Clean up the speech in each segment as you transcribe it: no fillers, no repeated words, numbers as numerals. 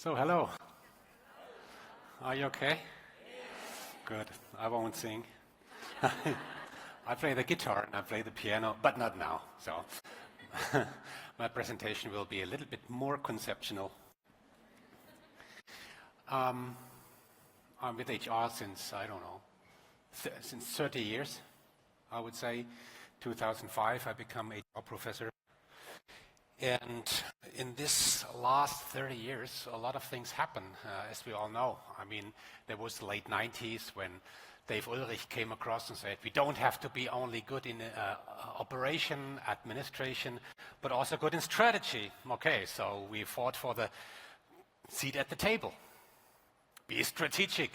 So, hello. Are you okay? Good. I won't sing. I play the guitar and I play the piano, but not now. So, my presentation will be a little bit more conceptual. I'm with HR since, I don't know, since 30 years, I would say. 2005, I became HR professor. And in this last 30 years, a lot of things happen, as we all know. I mean, there was the late 90s when Dave Ulrich came across and said, we don't have to be only good in operation, administration, but also good in strategy. Okay, so we fought for the seat at the table. Be strategic,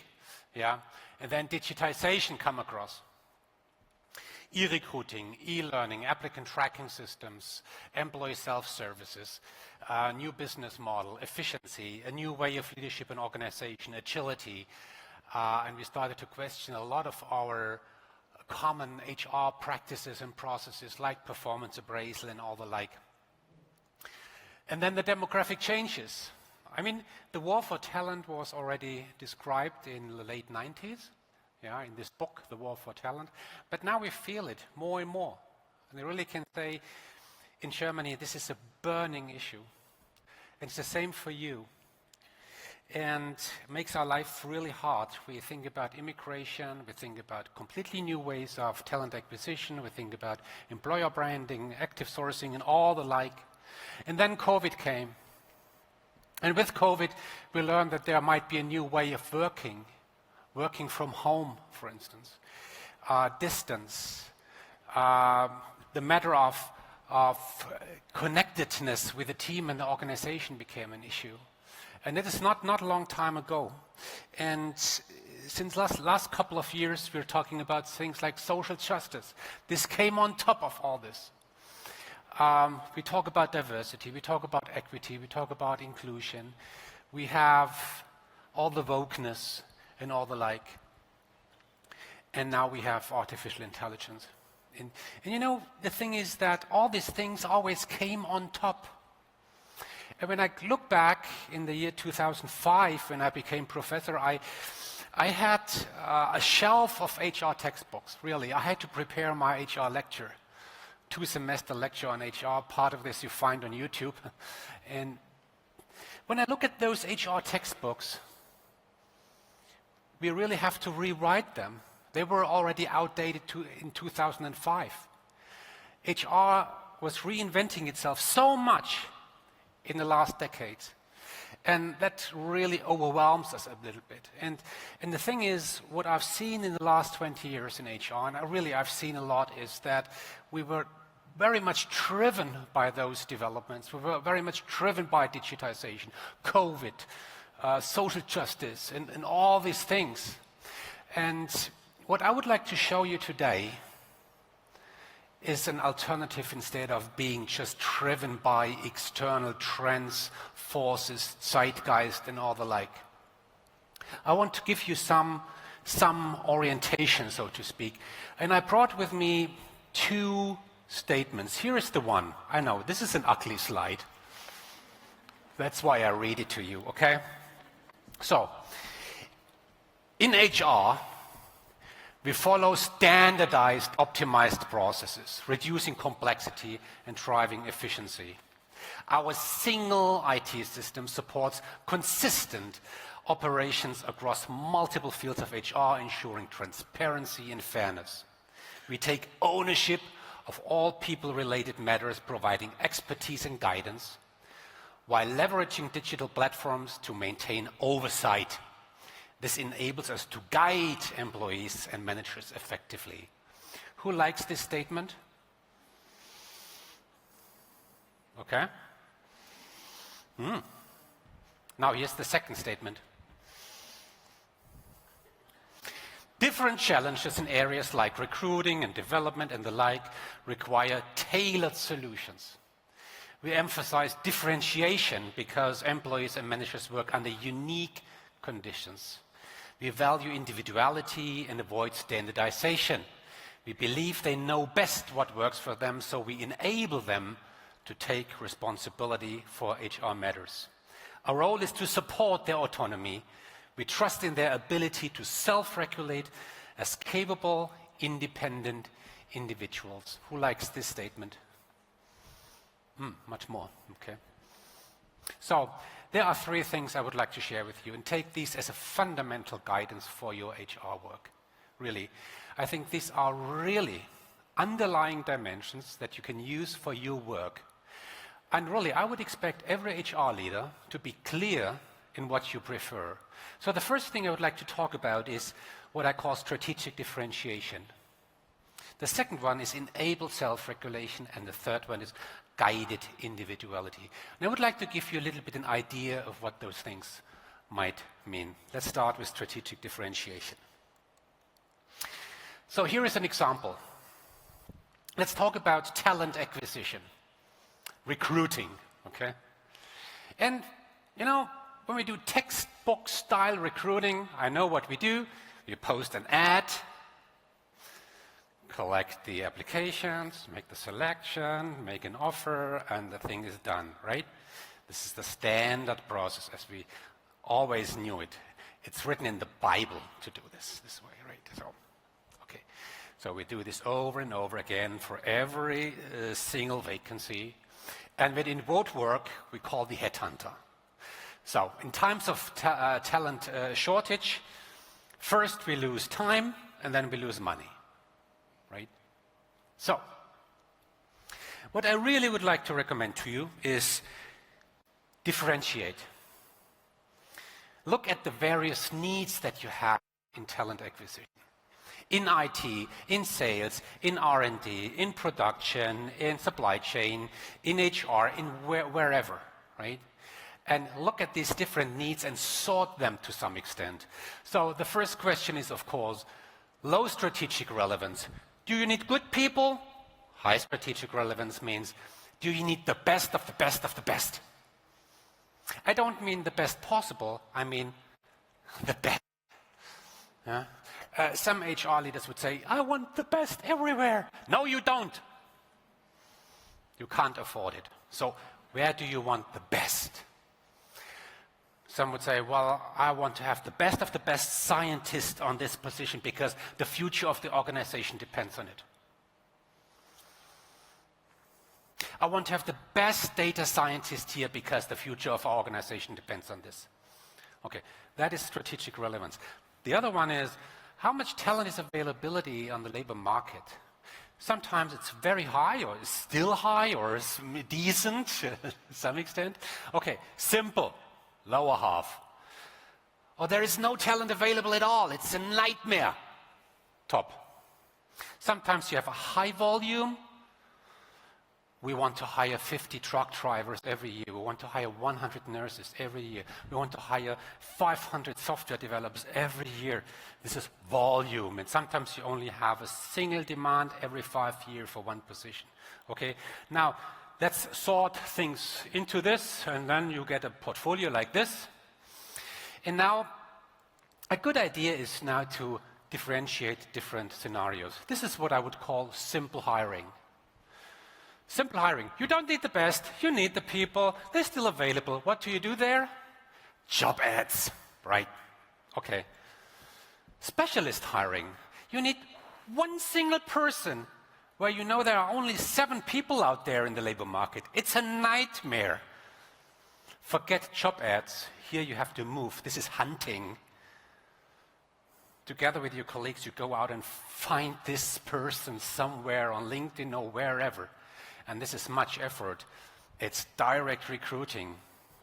yeah. And then digitization come across. E-recruiting, e-learning, applicant tracking systems, employee self-services, new business model, efficiency, a new way of leadership and organization, agility. And we started to question a lot of our common HR practices and processes like performance appraisal and all the like. And then the demographic changes. I mean, the war for talent was already described in the late 90s. Yeah, in this book, The War for Talent. But now we feel it more and more. And I really can say, in Germany, this is a burning issue. And it's the same for you. And it makes our life really hard. We think about immigration, we think about completely new ways of talent acquisition, we think about employer branding, active sourcing, and all the like. And then COVID came. And with COVID, we learned that there might be a new way of working from home, for instance, distance, the matter of connectedness with the team and the organization became an issue. And it is not a long time ago. And since last couple of years, we're talking about things like social justice. This came on top of all this. We talk about diversity, we talk about equity, we talk about inclusion. We have all the wokeness and all the like. And now we have artificial intelligence. And you know, the thing is that all these things always came on top. And when I look back in the year 2005, when I became professor, I had a shelf of HR textbooks, really. I had to prepare my HR lecture, 2-semester lecture on HR. Part of this you find on YouTube. And when I look at those HR textbooks, we really have to rewrite them. They were already outdated in 2005. HR was reinventing itself so much in the last decades. And that really overwhelms us a little bit. And the thing is, what I've seen in the last 20 years in HR, and I've seen a lot, is that we were very much driven by those developments. We were very much driven by digitization, COVID, social justice, and all these things. And what I would like to show you today is an alternative instead of being just driven by external trends, forces, zeitgeist, and all the like. I want to give you some orientation, so to speak. And I brought with me 2 statements. Here is the one. I know, this is an ugly slide. That's why I read it to you, okay? So, in HR, we follow standardized, optimized processes, reducing complexity and driving efficiency. Our single IT system supports consistent operations across multiple fields of HR, ensuring transparency and fairness. We take ownership of all people-related matters, providing expertise and guidance, while leveraging digital platforms to maintain oversight. This enables us to guide employees and managers effectively. Who likes this statement? Okay. Now here's the second statement. Different challenges in areas like recruiting and development and the like require tailored solutions. We emphasize differentiation because employees and managers work under unique conditions. We value individuality and avoid standardization. We believe they know best what works for them, so we enable them to take responsibility for HR matters. Our role is to support their autonomy. We trust in their ability to self-regulate as capable, independent individuals. Who likes this statement? Much more, okay. So there are 3 things I would like to share with you, and take these as a fundamental guidance for your HR work. Really, I think these are really underlying dimensions that you can use for your work. And really, I would expect every HR leader to be clear in what you prefer. So the first thing I would like to talk about is what I call strategic differentiation. The second one is enabled self-regulation, and the third one is guided individuality. And I would like to give you a little bit an idea of what those things might mean. Let's start with strategic differentiation. So here is an example. Let's talk about talent acquisition, recruiting, okay? And, you know, when we do textbook-style recruiting, I know what we do. You post an ad, collect the applications, make the selection, make an offer, and the thing is done, right? This is the standard process as we always knew it. It's written in the Bible to do this way, right? So we do this over and over again for every single vacancy. And when it won't work, we call the headhunter. So in times of talent shortage, first we lose time, and then we lose money, right? So what I really would like to recommend to you is differentiate. Look at the various needs that you have in talent acquisition. In IT, in sales, in R&D, in production, in supply chain, in HR, in wherever, right? And look at these different needs and sort them to some extent. So the first question is, of course, low strategic relevance. Do you need good people? High strategic relevance means, do you need the best of the best of the best? I don't mean the best possible, I mean the best. Yeah? Some HR leaders would say, I want the best everywhere. No, you don't. You can't afford it. So where do you want the best? Some would say, well, I want to have the best of the best scientists on this position because the future of the organization depends on it. I want to have the best data scientist here because the future of our organization depends on this. Okay, that is strategic relevance. The other one is, how much talent is availability on the labor market? Sometimes it's very high, or it's still high, or it's decent to some extent. Okay, simple, lower half. Or there is no talent available at all. It's a nightmare. Top. Sometimes you have a high volume. We want to hire 50 truck drivers every year. We want to hire 100 nurses every year. We want to hire 500 software developers every year. This is volume. And sometimes you only have a single demand every 5 years for one position. Okay? Now, let's sort things into this, and then you get a portfolio like this. And now, a good idea is now to differentiate different scenarios. This is what I would call simple hiring. Simple hiring. You don't need the best. You need the people. They're still available. What do you do there? Job ads. Right. Okay. Specialist hiring. You need one single person where you know there are only 7 people out there in the labor market. It's a nightmare. Forget job ads. Here you have to move. This is hunting. Together with your colleagues, you go out and find this person somewhere on LinkedIn or wherever. And this is much effort. It's direct recruiting,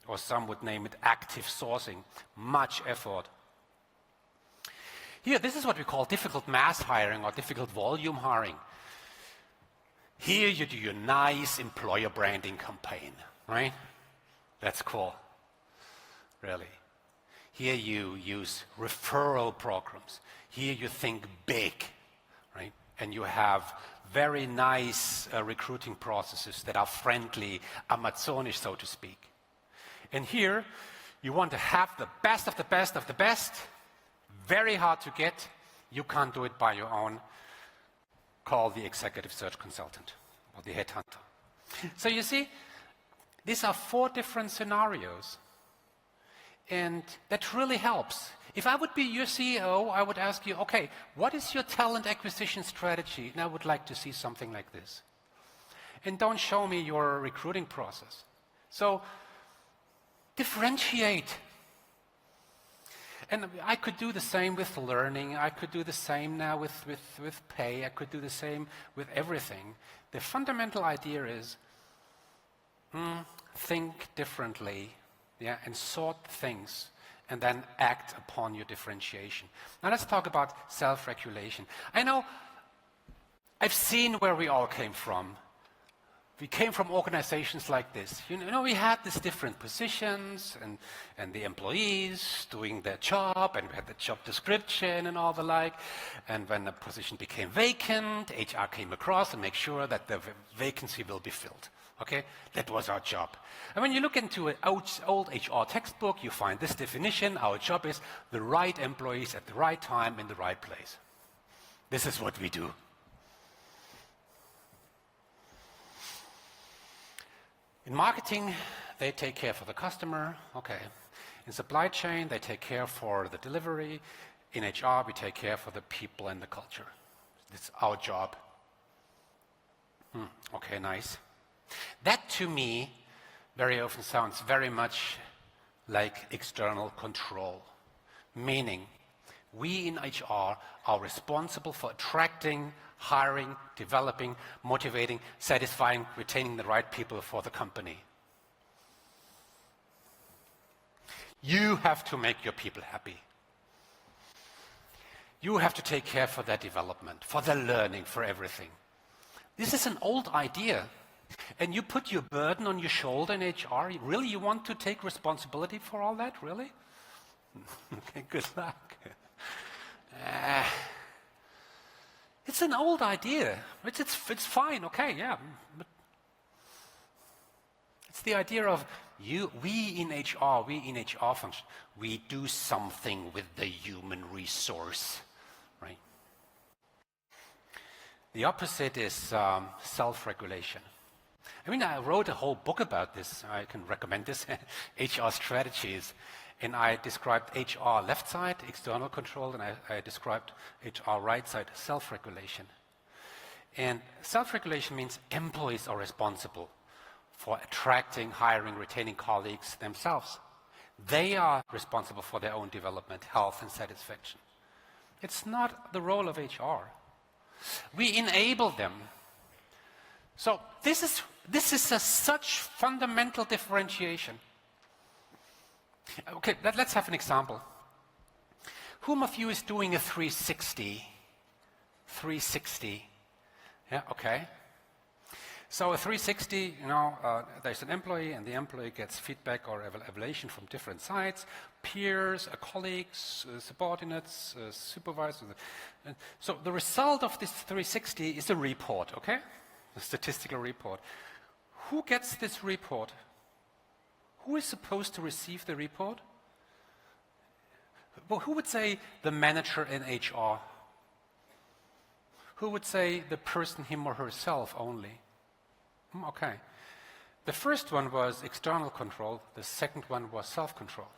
or some would name it active sourcing. Much effort. Here, this is what we call difficult mass hiring or difficult volume hiring. Here you do your nice employer branding campaign, right? That's cool, really. Here you use referral programs. Here you think big, right? And you have very nice recruiting processes that are friendly, Amazonish, so to speak. And here, you want to have the best of the best of the best. Very hard to get. You can't do it by your own. Call the executive search consultant or the headhunter. So you see, these are 4 different scenarios. And that really helps. If I would be your CEO, I would ask you, okay, what is your talent acquisition strategy? And I would like to see something like this. And don't show me your recruiting process. So differentiate. And I could do the same with learning. I could do the same now with pay. I could do the same with everything. The fundamental idea is think differently, yeah, and sort things, and then act upon your differentiation. Now let's talk about self-regulation. I know I've seen where we all came from. We came from organizations like this. You know, we had these different positions and the employees doing their job, and we had the job description and all the like. And when the position became vacant, HR came across and make sure that the vacancy will be filled. Okay, that was our job. And when you look into an old HR textbook, you find this definition. Our job is the right employees at the right time in the right place. This is what we do. In marketing, they take care for the customer. Okay. In supply chain, they take care for the delivery. In HR, we take care for the people and the culture. It's our job. Okay, nice. That, to me, very often sounds very much like external control, meaning we in HR are responsible for attracting, hiring, developing, motivating, satisfying, retaining the right people for the company. You have to make your people happy. You have to take care for their development, for their learning, for everything. This is an old idea. And you put your burden on your shoulder in HR? Really, you want to take responsibility for all that? Really? Okay, good luck. It's an old idea. It's fine, okay, yeah. But it's the idea of we in HR function, we do something with the human resource, right? The opposite is self-regulation. I mean, I wrote a whole book about this. I can recommend this, HR Strategies. And I described HR left side, external control, and I described HR right side, self-regulation. And self-regulation means employees are responsible for attracting, hiring, retaining colleagues themselves. They are responsible for their own development, health, and satisfaction. It's not the role of HR. We enable them. So this is such fundamental differentiation. Okay, let's have an example. Whom of you is doing a 360? 360. Yeah, okay. So a 360, there's an employee, and the employee gets feedback or evaluation from different sides, peers, colleagues, subordinates, supervisors. So the result of this 360 is a report, okay? A statistical report. Who gets this report? Who is supposed to receive the report? Well, who would say the manager in HR? Who would say the person, him or herself only? Okay. The first one was external control. The second one was self-control.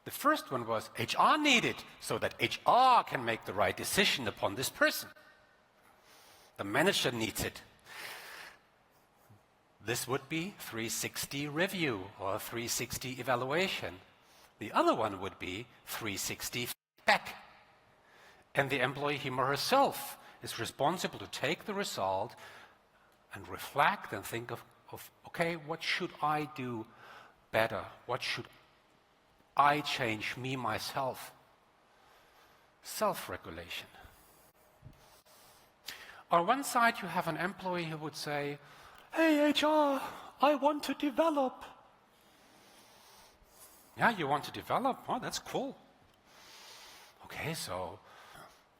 The first one was HR needed so that HR can make the right decision upon this person. The manager needs it. This would be 360 review or 360 evaluation. The other one would be 360 feedback. And the employee, him or herself, is responsible to take the result and reflect and think of okay, what should I do better? What should I change, me, myself? Self-regulation. On one side, you have an employee who would say, hey, HR, I want to develop. Yeah, you want to develop? Oh, that's cool. Okay, so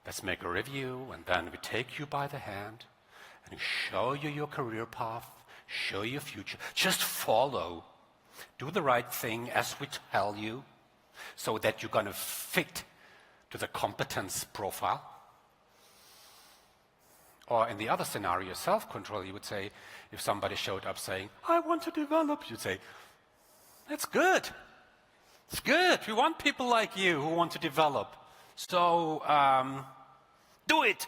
let's make a review, and then we take you by the hand and show you your career path, show you your future. Just follow. Do the right thing as we tell you so that you're going to fit to the competence profile. Or in the other scenario, self-control, you would say, if somebody showed up saying, I want to develop, you'd say, That's good. It's good. We want people like you who want to develop. So, do it.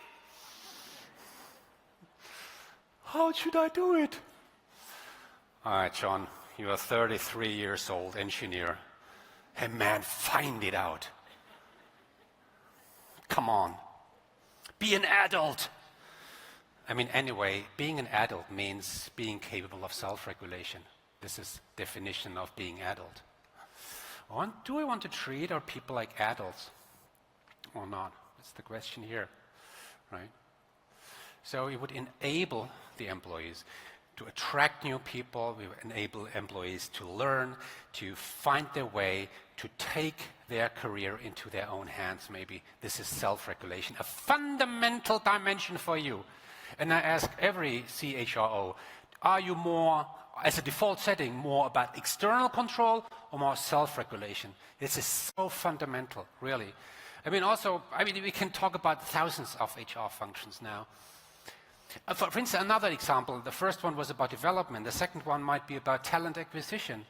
How should I do it? All right, John, you're a 33 years old engineer. Hey, man, find it out. Come on. Be an adult. I mean, anyway, being an adult means being capable of self-regulation. This is definition of being adult. Do I want to treat our people like adults or not? That's the question here, right? So we would enable the employees to attract new people. We would enable employees to learn, to find their way, to take their career into their own hands, maybe. This is self-regulation, a fundamental dimension for you. And I ask every CHRO, are you more, as a default setting, more about external control or more self-regulation? This is so fundamental, really. I mean, we can talk about thousands of HR functions now. For instance, another example, the first one was about development. The second one might be about talent acquisition.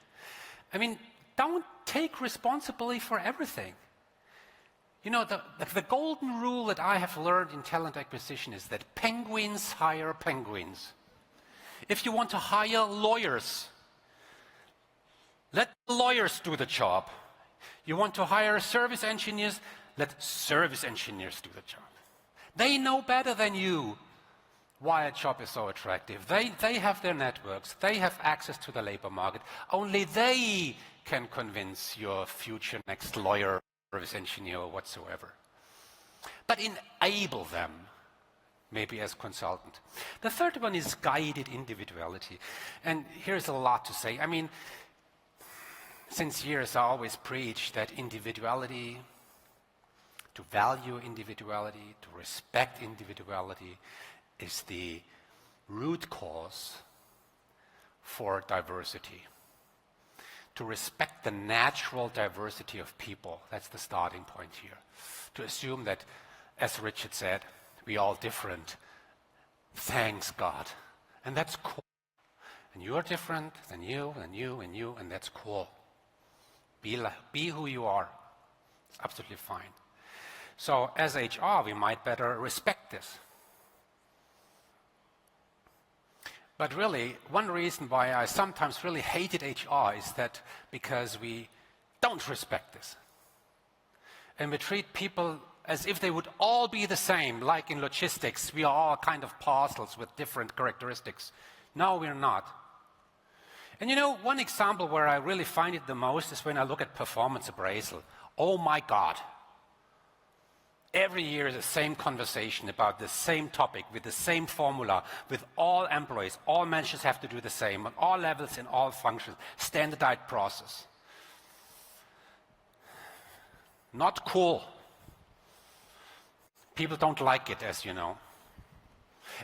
I mean, don't take responsibility for everything. You know, the golden rule that I have learned in talent acquisition is that penguins hire penguins. If you want to hire lawyers, let lawyers do the job. You want to hire service engineers, let service engineers do the job. They know better than you why a job is so attractive. They have their networks. They have access to the labor market. Only they can convince your future next lawyer, service engineer, or whatsoever. But enable them, maybe as consultant. The third one is guided individuality. And here's a lot to say. I mean, since years I always preach that individuality, to value individuality, to respect individuality, is the root cause for diversity. To respect the natural diversity of people, that's the starting point here. To assume that, as Richard said, we're all different. Thanks God. And that's cool. And you're different than you, and you, and you, and that's cool. Be who you are. It's absolutely fine. So as HR, we might better respect this. But really, one reason why I sometimes really hated HR is that because we don't respect this. And we treat people as if they would all be the same, like in logistics. We are all kind of parcels with different characteristics. No, we're not. And you know, one example where I really find it the most is when I look at performance appraisal. Oh my God. Every year the same conversation about the same topic with the same formula with all employees. All managers have to do the same on all levels in all functions. Standardized process. Not cool. People don't like it, as you know.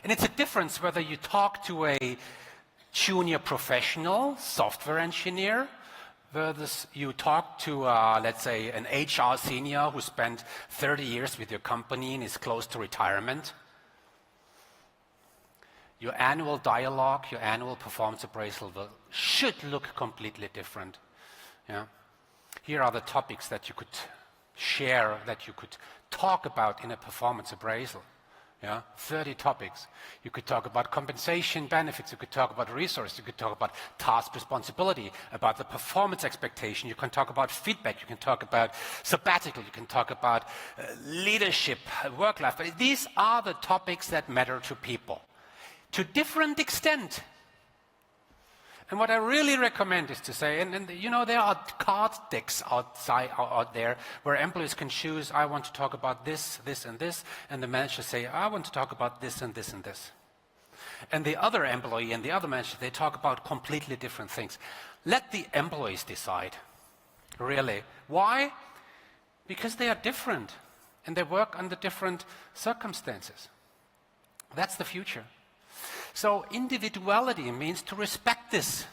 And it's a difference whether you talk to a junior professional, software engineer, versus you talk to, let's say, an HR senior who spent 30 years with your company and is close to retirement. Your annual dialogue, your annual performance appraisal should look completely different. Yeah? Here are the topics that you could share, that you could talk about in a performance appraisal. Yeah, 30 topics. You could talk about compensation benefits, you could talk about resources, you could talk about task responsibility, about the performance expectation, you can talk about feedback, you can talk about sabbatical, you can talk about leadership, work-life. But these are the topics that matter to people, to different extent. And what I really recommend is to say, and you know, there are card decks out there where employees can choose, I want to talk about this, this, and this, and the manager say, I want to talk about this and this and this. And the other employee and the other manager, they talk about completely different things. Let the employees decide, really. Why? Because they are different, and they work under different circumstances. That's the future. So individuality means to respect this.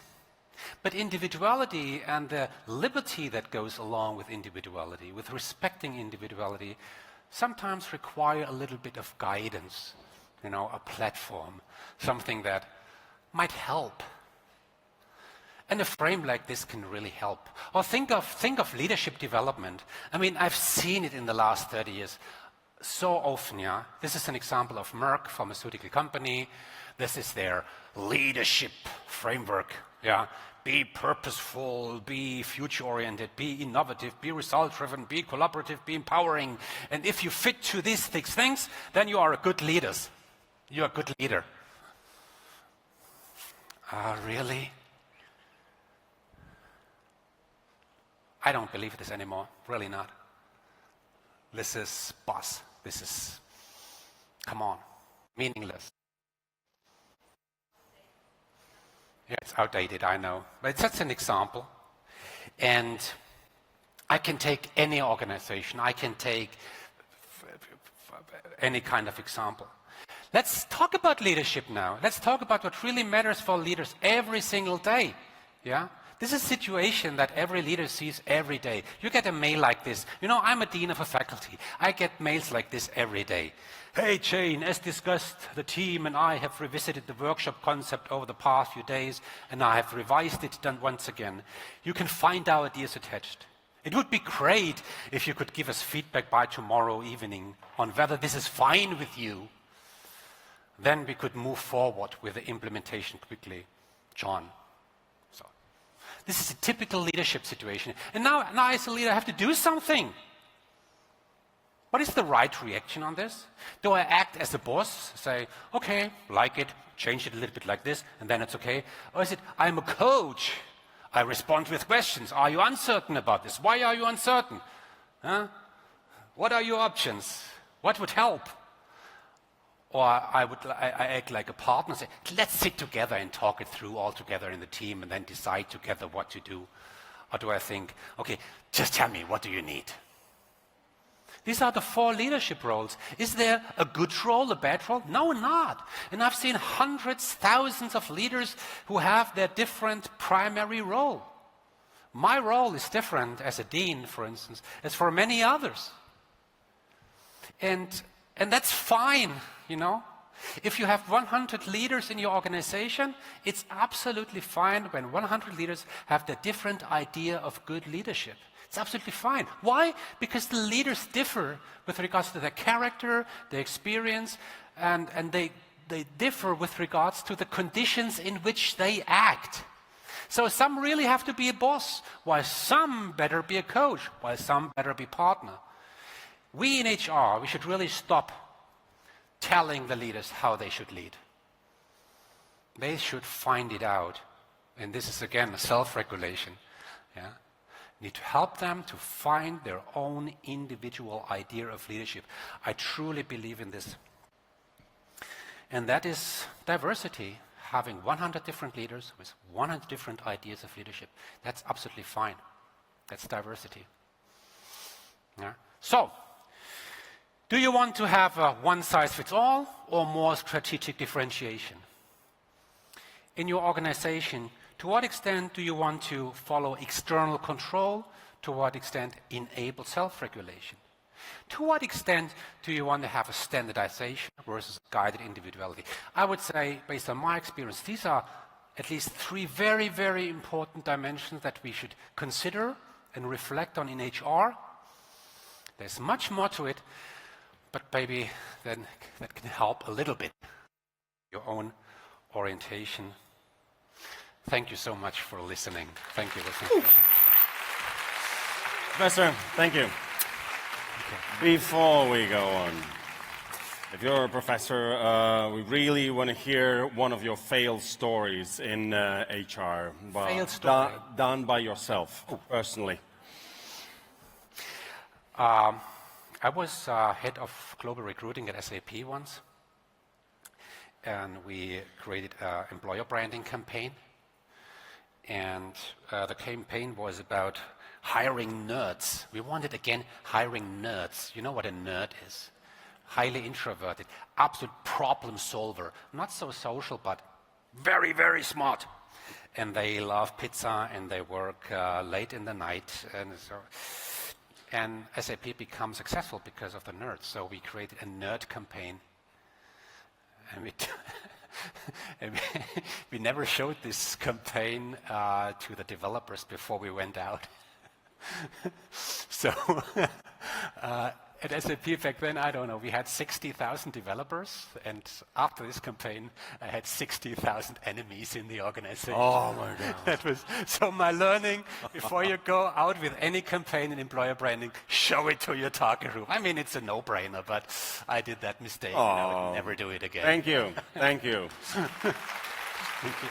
But individuality and the liberty that goes along with individuality, with respecting individuality, sometimes require a little bit of guidance, you know, a platform, something that might help. And a frame like this can really help. Or think of leadership development. I mean, I've seen it in the last 30 years so often, yeah. This is an example of Merck, pharmaceutical company. This is their leadership framework, yeah. Be purposeful, be future-oriented, be innovative, be result-driven, be collaborative, be empowering. And if you fit to these six things, then you are a good leader. You're a good leader. Really? I don't believe this anymore, really not. This is boss. This is, come on, meaningless. Yeah, it's outdated, I know. But it's just an example. And I can take any organization. I can take any kind of example. Let's talk about leadership now. Let's talk about what really matters for leaders every single day. Yeah? This is a situation that every leader sees every day. You get a mail like this. You know, I'm a dean of a faculty. I get mails like this every day. Hey, Jane, as discussed, the team and I have revisited the workshop concept over the past few days, and I have revised it once again. You can find our ideas attached. It would be great if you could give us feedback by tomorrow evening on whether this is fine with you. Then we could move forward with the implementation quickly. John. This is a typical leadership situation. And now as a leader, I have to do something. What is the right reaction on this? Do I act as a boss, say, okay, like it, change it a little bit like this, and then it's okay? Or is it, I'm a coach. I respond with questions. Are you uncertain about this? Why are you uncertain? What are your options? What would help? Or I act like a partner, say, let's sit together and talk it through all together in the team and then decide together what to do. Or do I think, okay, just tell me, what do you need? These are the 4 leadership roles. Is there a good role, a bad role? No, not. And I've seen hundreds, thousands of leaders who have their different primary role. My role is different as a dean, for instance, as for many others. And that's fine, you know. If you have 100 leaders in your organization, it's absolutely fine when 100 leaders have the different idea of good leadership. It's absolutely fine. Why? Because the leaders differ with regards to their character, their experience, and they differ with regards to the conditions in which they act. So some really have to be a boss, while some better be a coach, while some better be partner. We in HR, we should really stop telling the leaders how they should lead. They should find it out. And this is, again, a self-regulation. Yeah? Need to help them to find their own individual idea of leadership. I truly believe in this. And that is diversity. Having 100 different leaders with 100 different ideas of leadership. That's absolutely fine. That's diversity. Yeah? So, do you want to have a one-size-fits-all or more strategic differentiation? In your organization, to what extent do you want to follow external control? To what extent enable self-regulation? To what extent do you want to have a standardization versus guided individuality? I would say, based on my experience, these are at least 3 very, very important dimensions that we should consider and reflect on in HR. There's much more to it. But maybe then that can help a little bit, your own orientation. Thank you so much for listening. Thank you. Professor, thank you. Okay. Before we go on, if you're a professor, we really want to hear one of your failed stories in HR. Failed story? Done by yourself, personally. I was head of global recruiting at SAP once, and we created an employer branding campaign. And the campaign was about hiring nerds. We wanted, again, hiring nerds. You know what a nerd is? Highly introverted, absolute problem solver. Not so social, but very, very smart. And they love pizza, and they work late in the night. And SAP became successful because of the nerds. So we created a nerd campaign. And And we never showed this campaign to the developers before we went out. So at SAP back then, I don't know, we had 60,000 developers, and after this campaign, I had 60,000 enemies in the organization. Oh my God. That was, so my learning, before you go out with any campaign in employer branding, show it to your target group. I mean, it's a no-brainer, but I did that mistake, and I would never do it again. Thank you. Thank you. Thank you.